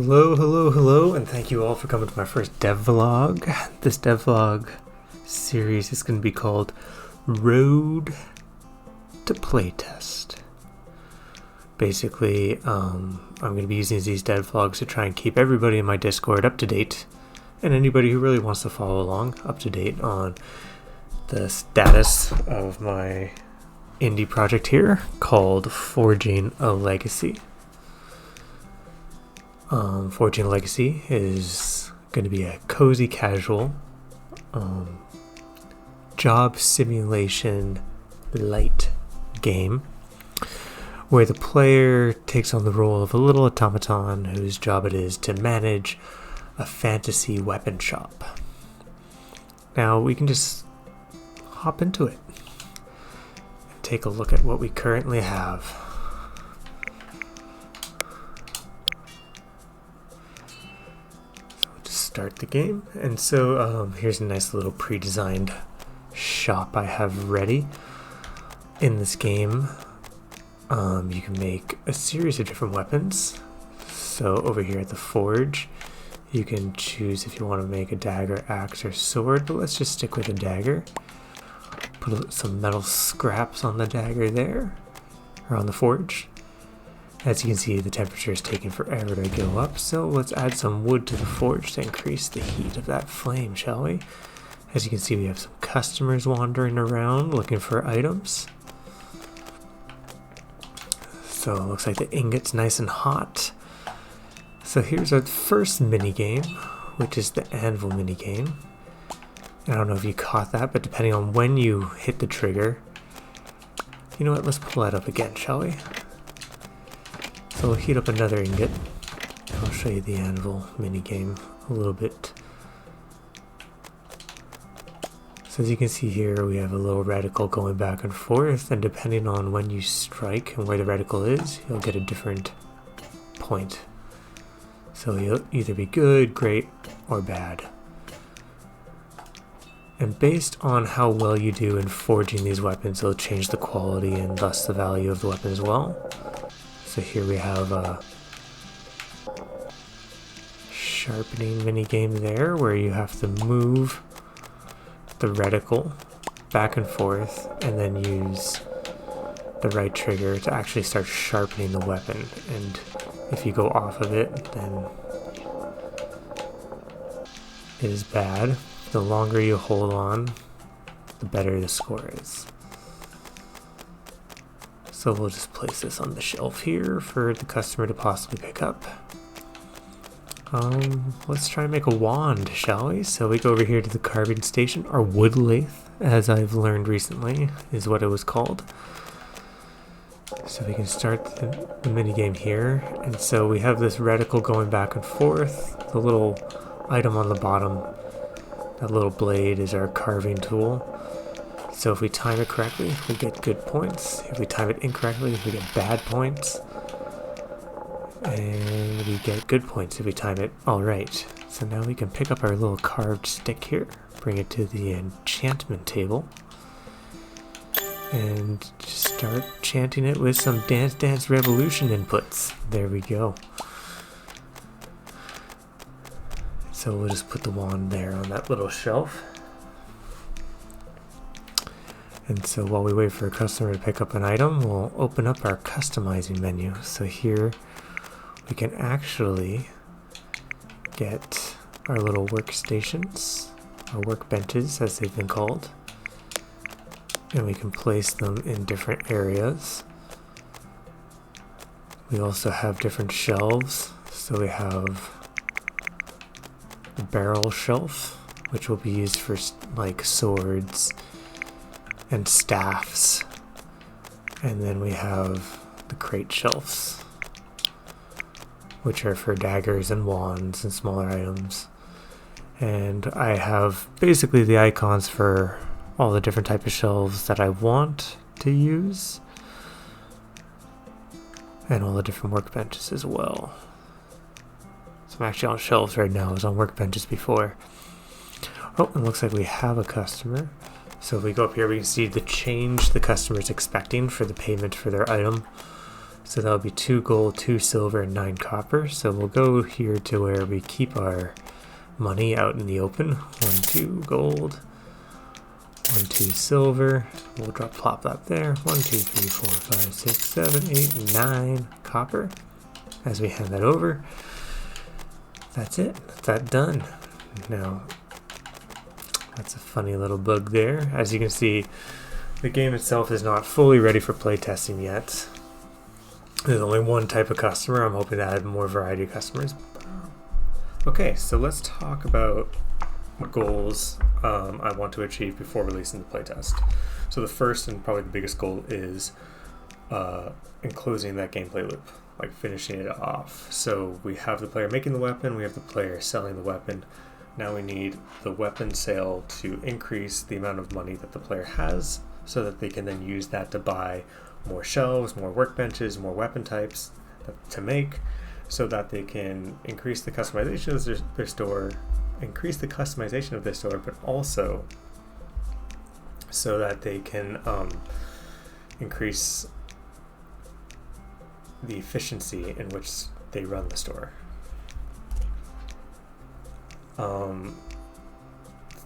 Hello, hello, hello, and thank you all for coming to my first dev vlog. This dev vlog series is going to be called Road to Playtest. Basically, I'm going to be using these dev vlogs to try and keep everybody in my Discord up to date, and anybody who really wants to follow along up to date on the status of my indie project here called Forging a Legacy. Forging a Legacy is going to be a cozy casual job simulation light game where the player takes on the role of a little automaton whose job it is to manage a fantasy weapon shop. Now we can just hop into it and take a look at what we currently have. Start the game, and so here's a nice little pre-designed shop I have ready. In this game you can make a series of different weapons. So over here at the forge you can choose if you want to make a dagger, axe, or sword, but let's just stick with a dagger. Put some metal scraps on the dagger there, or on the forge. As you can see, the temperature is taking forever to go up, so let's add some wood to the forge to increase the heat of that flame, shall we? As you can see, we have some customers wandering around looking for items. So it looks like the ingot's nice and hot. So here's our first mini-game, which is the anvil mini-game. I don't know if you caught that, but depending on when you hit the trigger... You know what, let's pull that up again, shall we? So we'll heat up another ingot. I'll show you the anvil minigame a little bit. So as you can see here, we have a little reticle going back and forth, and depending on when you strike and where the reticle is, you'll get a different point. So you'll either be good, great, or bad. And based on how well you do in forging these weapons, it'll change the quality and thus the value of the weapon as well. So here we have a sharpening minigame there where you have to move the reticle back and forth and then use the right trigger to actually start sharpening the weapon. And if you go off of it, then it is bad. The longer you hold on, the better the score is. So we'll just place this on the shelf here for the customer to possibly pick up. Let's try and make a wand, shall we? So we go over here to the carving station, or wood lathe, as I've learned recently, is what it was called. So we can start the minigame here. And so we have this reticle going back and forth. The little item on the bottom, that little blade, is our carving tool. So if we time it correctly, we get good points. If we time it incorrectly, we get bad points. And we get good points if we time it all right. So now we can pick up our little carved stick here, bring it to the enchantment table, and just start chanting it with some Dance Dance Revolution inputs. There we go. So we'll just put the wand there on that little shelf. And so while we wait for a customer to pick up an item, we'll open up our customizing menu. So here we can actually get our little workstations, our workbenches as they've been called. And we can place them in different areas. We also have different shelves. So we have the barrel shelf, which will be used for like swords and staffs, and then we have the crate shelves, which are for daggers and wands and smaller items. And I have basically the icons for all the different type of shelves that I want to use, and all the different workbenches as well. So I'm actually on shelves right now. I was on workbenches before. Oh, it looks like we have a customer. So if we go up here, we can see the change the customer is expecting for the payment for their item. So that'll be 2 gold, 2 silver, and 9 copper. So we'll go here to where we keep our money out in the open. 1, 2 gold, 1, 2 silver. We'll plop that there. 1, 2, 3, 4, 5, 6, 7, 8, 9 copper. As we hand that over, that's it. That's that done. Now, that's a funny little bug there. As you can see, the game itself is not fully ready for playtesting yet. There's only one type of customer. I'm hoping to add more variety of customers. Okay, so let's talk about what goals I want to achieve before releasing the playtest. So the first and probably the biggest goal is enclosing that gameplay loop, like finishing it off. So we have the player making the weapon, we have the player selling the weapon. Now we need the weapon sale to increase the amount of money that the player has so that they can then use that to buy more shelves, more workbenches, more weapon types to make, so that they can increase the customization of their store, but also so that they can increase the efficiency in which they run the store.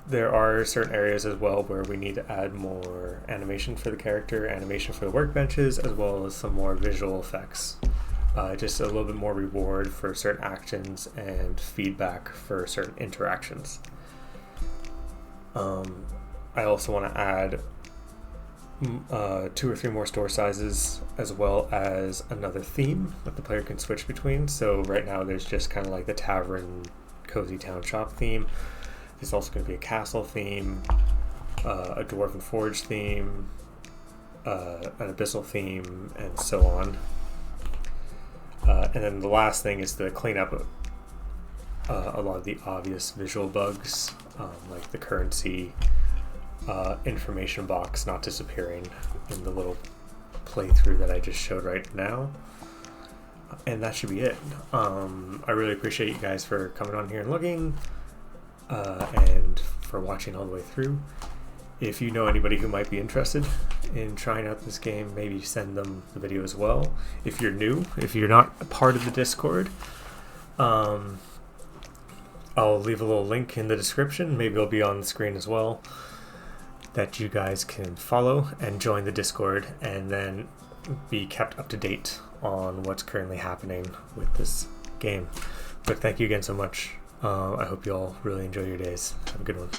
There are certain areas as well where we need to add more animation for the character, animation for the workbenches, as well as some more visual effects. Just a little bit more reward for certain actions and feedback for certain interactions. I also want to add 2 or 3 more store sizes, as well as another theme that the player can switch between. So right now there's just kind of like the tavern, cozy town shop theme. There's also going to be a castle theme, a dwarven forge theme, an abyssal theme, and so on. And then the last thing is to clean up a lot of the obvious visual bugs, like the currency information box not disappearing in the little playthrough that I just showed right now. And that should be it. I really appreciate you guys for coming on here and looking, and for watching all the way through. If you know anybody who might be interested in trying out this game, maybe send them the video as well. If you're new, if you're not a part of the Discord, I'll leave a little link in the description. Maybe it'll be on the screen as well, that you guys can follow and join the Discord, and then be kept up to date on what's currently happening with this game. But thank you again so much. I hope you all really enjoy your days. Have a good one.